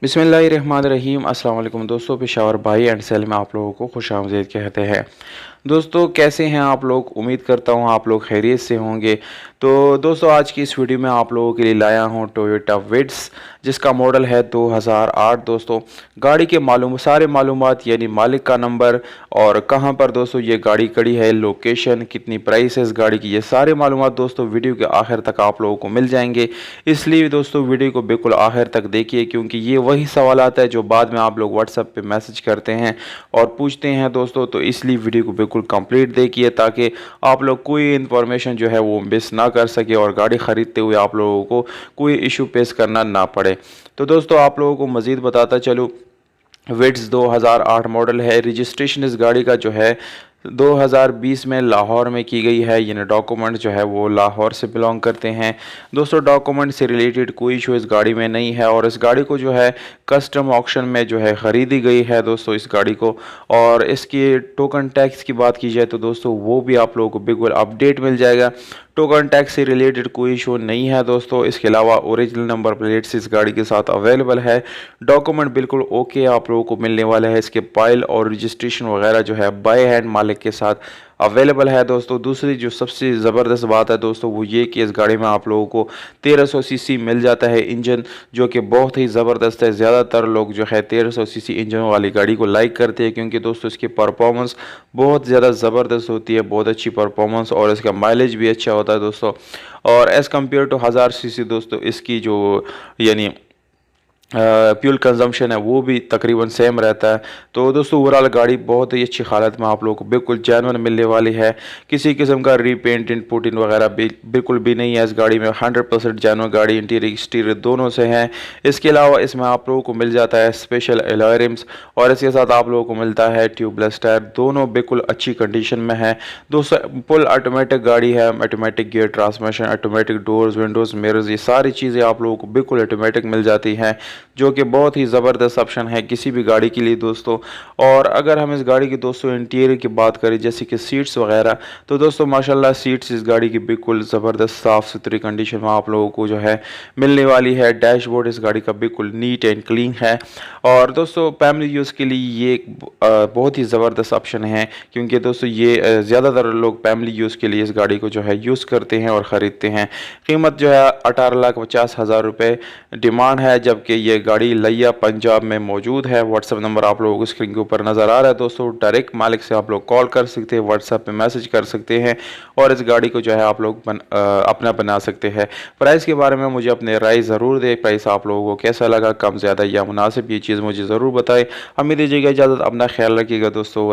बिस्मिल्लाहिर्रहमानिर्रहीम। अस्सलाम वालेकुम दोस्तों, पेशावर भाई एंड सेल में आप लोगों को खुशामदीद कहते हैं। दोस्तों कैसे हैं आप लोग? उम्मीद करता हूं आप लोग खैरियत से होंगे। तो दोस्तों आज की इस वीडियो में आप लोगों के लिए लाया हूं टोयोटा विट्स, जिसका मॉडल है 2008। दोस्तों गाड़ी के सारे मालूमात यानी मालिक का नंबर और कहां पर दोस्तों ये गाड़ी खड़ी है, लोकेशन, कितनी प्राइस है इस गाड़ी की, ये सारे मालूमात दोस्तों वीडियो के आखिर तक आप लोगों को मिल जाएंगे। इसलिए दोस्तों वीडियो को बिल्कुल आखिर तक देखिए, क्योंकि ये वही सवाल आता है जो बाद में आप लोग व्हाट्सएप पे मैसेज करते हैं और पूछते हैं दोस्तों। तो इसलिए वीडियो को बिल्कुल कंप्लीट देखिए ताकि आप लोग कोई इन्फॉर्मेशन जो है वो मिस ना कर सके और गाड़ी ख़रीदते हुए आप लोगों को कोई इशू फेस करना ना पड़े। तो दोस्तों आप लोगों को मज़ीद बताता चलूँ, विट्स 2008 मॉडल है। रजिस्ट्रेशन इस गाड़ी का जो है 2020 में लाहौर में की गई है। यानी डॉक्यूमेंट जो है वो लाहौर से बिलोंग करते हैं। दोस्तों डॉक्यूमेंट से रिलेटेड कोई इशू इस गाड़ी में नहीं है और इस गाड़ी को जो है कस्टम ऑक्शन में जो है ख़रीदी गई है दोस्तों इस गाड़ी को। और इसकी टोकन टैक्स की बात की जाए तो दोस्तों वो भी आप लोगों को बिल्कुल अपडेट मिल जाएगा। टोकन टैक्स से रिलेटेड कोई इशू नहीं है दोस्तों। इसके अलावा ओरिजिनल नंबर प्लेट्स इस गाड़ी के साथ अवेलेबल है। डॉक्यूमेंट बिल्कुल ओके आप लोगों को मिलने वाला है। इसके फाइल और रजिस्ट्रेशन वगैरह जो है बाय हैंड मालिक के साथ अवेलेबल है दोस्तों। दूसरी जो सबसे ज़बरदस्त बात है दोस्तों वो ये कि इस गाड़ी में आप लोगों को 1300 सीसी मिल जाता है इंजन, जो कि बहुत ही ज़बरदस्त है। ज़्यादातर लोग जो है 1300 सीसी इंजन वाली गाड़ी को लाइक करते हैं, क्योंकि दोस्तों इसकी परफॉर्मेंस बहुत ज़्यादा ज़बरदस्त होती है, बहुत अच्छी परफॉर्मेंस, और इसका माइलेज भी अच्छा होता है दोस्तों। और एज़ कम्पेयर टू 1000 सीसी दोस्तों इसकी जो यानी फ्यूल कंजम्पशन है वो भी तकरीबन सेम रहता है। तो दोस्तों ओवरऑल गाड़ी बहुत ही अच्छी हालत में आप लोगों को बिल्कुल जेन्युइन मिलने वाली है। किसी किस्म का रीपेंट पुटिन वगैरह बिल्कुल भी नहीं है इस गाड़ी में। 100% जेन्युइन गाड़ी इंटीरियर एक्सटीरियर दोनों से हैं। इसके अलावा इसमें आप लोगों को मिल जाता है स्पेशल अलॉय रिम्स और इसके साथ आप लोगों को मिलता है ट्यूबलेस टायर। दोनों बिल्कुल अच्छी कंडीशन में है दोस्तों। फुल ऑटोमेटिक गाड़ी है, automatic gear transmission, automatic doors, Windows, mirrors, ये सारी चीज़ें आप लोगों को बिल्कुल ऑटोमेटिक मिल जाती हैं, जो कि बहुत ही ज़बरदस्त ऑप्शन है किसी भी गाड़ी के लिए दोस्तों। और अगर हम इस गाड़ी की दोस्तों इंटीरियर की बात करें जैसे कि सीट्स वगैरह, तो दोस्तों माशाल्लाह सीट्स इस गाड़ी की बिल्कुल ज़बरदस्त साफ़ सुथरी कंडीशन में आप लोगों को जो है मिलने वाली है। डैशबोर्ड इस गाड़ी का बिल्कुल नीट एंड क्लीन है। और दोस्तों फैमिली यूज़ के लिए ये एक बहुत ही ज़बरदस्त ऑप्शन है, क्योंकि दोस्तों ये ज़्यादातर लोग फैमिली यूज़ के लिए इस गाड़ी को जो है यूज़ करते हैं और ख़रीदते हैं। कीमत जो है 18,50,000 रुपये डिमांड है, जबकि ये गाड़ी लिया पंजाब में मौजूद है। व्हाट्सएप नंबर आप लोगों को स्क्रीन के ऊपर नज़र आ रहा है दोस्तों। डायरेक्ट मालिक से आप लोग कॉल कर सकते हैं, व्हाट्सएप पे मैसेज कर सकते हैं और इस गाड़ी को जो है आप लोग अपना बना सकते हैं। प्राइस के बारे में मुझे अपने राय ज़रूर दें। प्राइस आप लोगों को कैसा लगा, कम ज़्यादा या मुनासिब, ये चीज़ मुझे ज़रूर बताएं। हमें दीजिएगा इजाज़त, अपना ख्याल रखिएगा दोस्तों।